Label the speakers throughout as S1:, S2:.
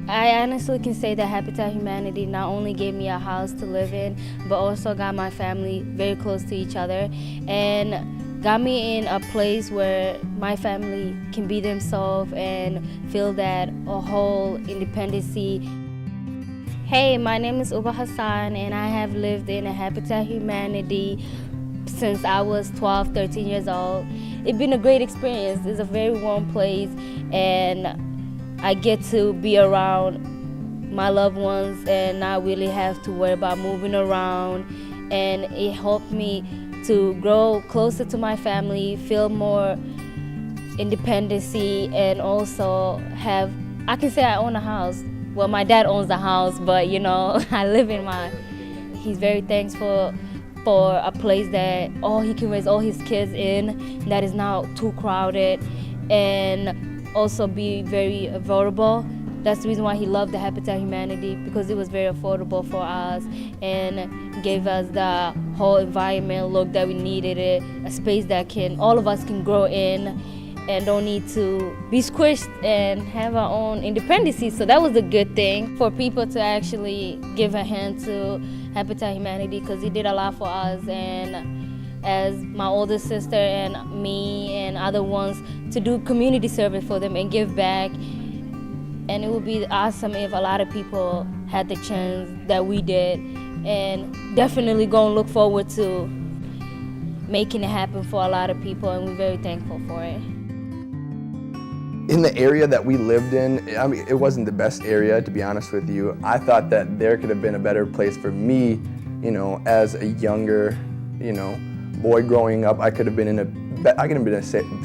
S1: I honestly can say that Habitat Humanity not only gave me a house to live in, but also got my family very close to each other and got me in a place where my family can be themselves and feel that a whole independency. Hey, my name is Uba Hassan and I have lived in a Habitat Humanity since I was 12, 13 years old. It's been a great experience. It's a very warm place and I get to be around my loved ones and not really have to worry about moving around, and it helped me to grow closer to my family, feel more independency, and also have, I can say I own a house. Well, my dad owns the house, but I live in mine. He's very thankful for a place that he can raise all his kids in, that is not too crowded, and also be very affordable. That's the reason why he loved the Habitat Humanity, because it was very affordable for us and gave us the whole environment look that we needed, a space that all of us can grow in and don't need to be squished and have our own independency. So that was a good thing for people to actually give a hand to Habitat Humanity, because he did a lot for us, and as my older sister and me and other ones, to do community service for them and give back. And it would be awesome if a lot of people had the chance that we did, and definitely gonna look forward to making it happen for a lot of people, and we're very thankful for it.
S2: In the area that we lived in, I mean, it wasn't the best area, to be honest with you. I thought that there could have been a better place for me, as a younger, boy growing up. I could have been in a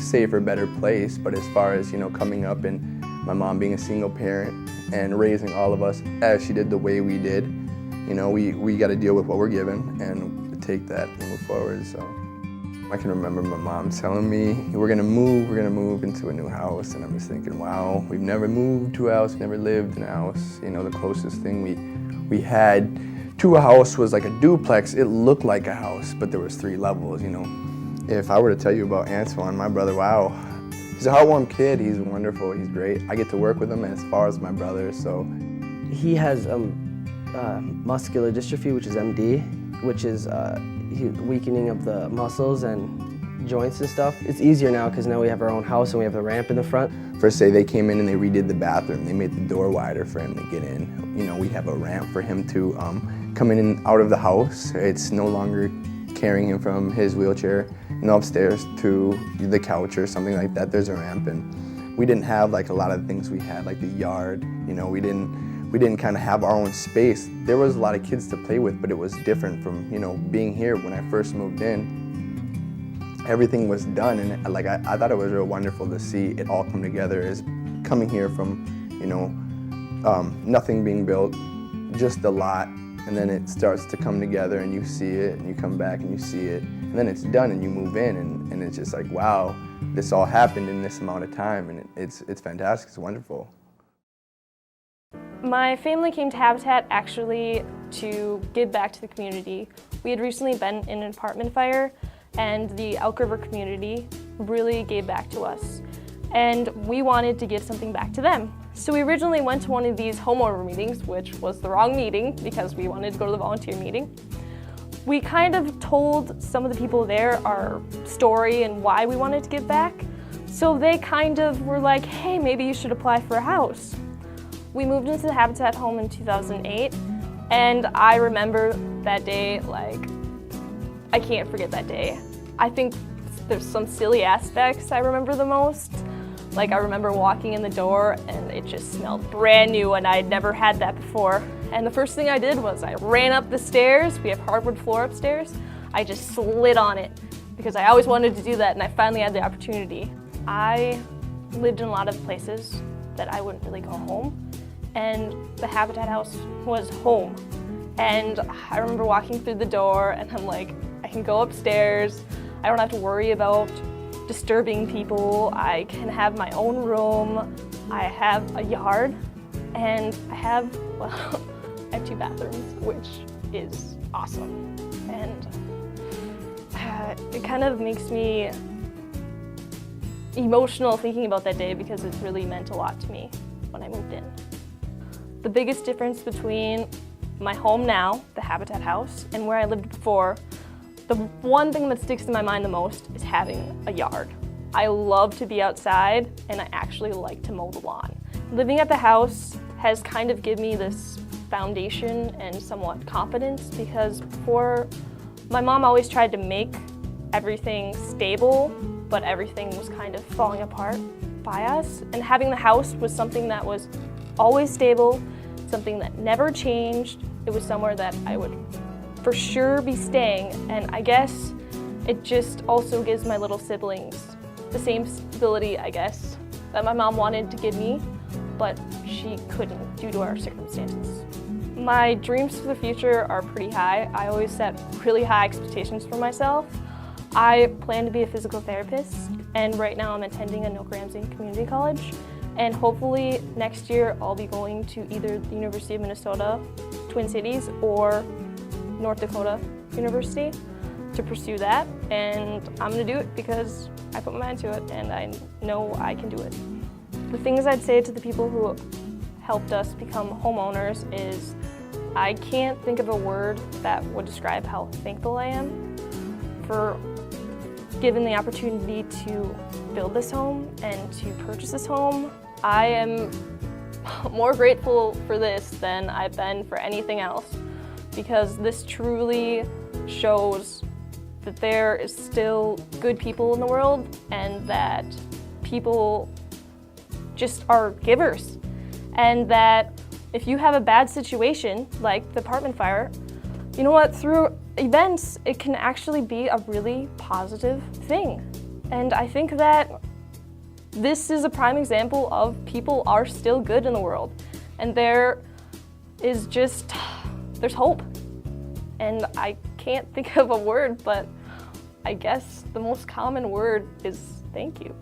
S2: safer, better place. But as far as coming up and my mom being a single parent and raising all of us as she did the way we did, we got to deal with what we're given and take that and move forward. So I can remember my mom telling me, we're gonna move into a new house, and I'm just thinking, wow, we've never moved to a house, never lived in a house. The closest thing we had to a house was like a duplex. It looked like a house, but there was 3 levels. If I were to tell you about Antoine, my brother, wow, he's a heartwarm kid. He's wonderful. He's great. I get to work with him as far as my brother. So
S3: he has muscular dystrophy, which is MD, which is weakening of the muscles and joints and stuff. It's easier now because now we have our own house and we have the ramp in the front.
S2: First day they came in and they redid the bathroom. They made the door wider for him to get in. We have a ramp for him to come in and out of the house. It's no longer carrying him from his wheelchair upstairs to the couch or something like that. There's a ramp, and we didn't have like a lot of things we had, like the yard. We didn't kind of have our own space. There was a lot of kids to play with, but it was different from being here. When I first moved in, everything was done, and I thought it was real wonderful to see it all come together. As coming here from nothing being built, just a lot, and then it starts to come together and you see it, and you come back and you see it, and then it's done and you move in, and it's just like, wow, this all happened in this amount of time, and it's fantastic, it's wonderful.
S4: My family came to Habitat actually to give back to the community. We had recently been in an apartment fire, and the Elk River community really gave back to us. And we wanted to give something back to them. So we originally went to one of these homeowner meetings, which was the wrong meeting because we wanted to go to the volunteer meeting. We kind of told some of the people there our story and why we wanted to give back. So they kind of were like, hey, maybe you should apply for a house. We moved into the Habitat home in 2008, and I remember that day, I can't forget that day. I think there's some silly aspects I remember the most. I remember walking in the door and it just smelled brand new, and I'd never had that before. And the first thing I did was I ran up the stairs. We have hardwood floor upstairs. I just slid on it because I always wanted to do that, and I finally had the opportunity. I lived in a lot of places that I wouldn't really call home, and the Habitat house was home. And I remember walking through the door and I'm like, I can go upstairs. I don't have to worry about disturbing people. I can have my own room. I have a yard, and I have 2 bathrooms, which is awesome. And it kind of makes me emotional thinking about that day because it really meant a lot to me when I moved in. The biggest difference between my home now, the Habitat house, and where I lived before, the one thing that sticks in my mind the most is having a yard. I love to be outside, and I actually like to mow the lawn. Living at the house has kind of given me this foundation and somewhat confidence, because before, my mom always tried to make everything stable, but everything was kind of falling apart by us. And having the house was something that was always stable, something that never changed. It was somewhere that I would for sure be staying, and I guess it just also gives my little siblings the same stability, I guess, that my mom wanted to give me, but she couldn't due to our circumstances. My dreams for the future are pretty high. I always set really high expectations for myself. I plan to be a physical therapist, and right now I'm attending a Ramsey Community College, and hopefully next year I'll be going to either the University of Minnesota, Twin Cities, or North Dakota University to pursue that, and I'm gonna do it because I put my mind to it and I know I can do it. The things I'd say to the people who helped us become homeowners is I can't think of a word that would describe how thankful I am for given the opportunity to build this home and to purchase this home. I am more grateful for this than I've been for anything else, because this truly shows that there is still good people in the world and that people just are givers, and that if you have a bad situation like the apartment fire, you know what, through events it can actually be a really positive thing. And I think that this is a prime example of people are still good in the world, and there's hope. And I can't think of a word, but I guess the most common word is thank you.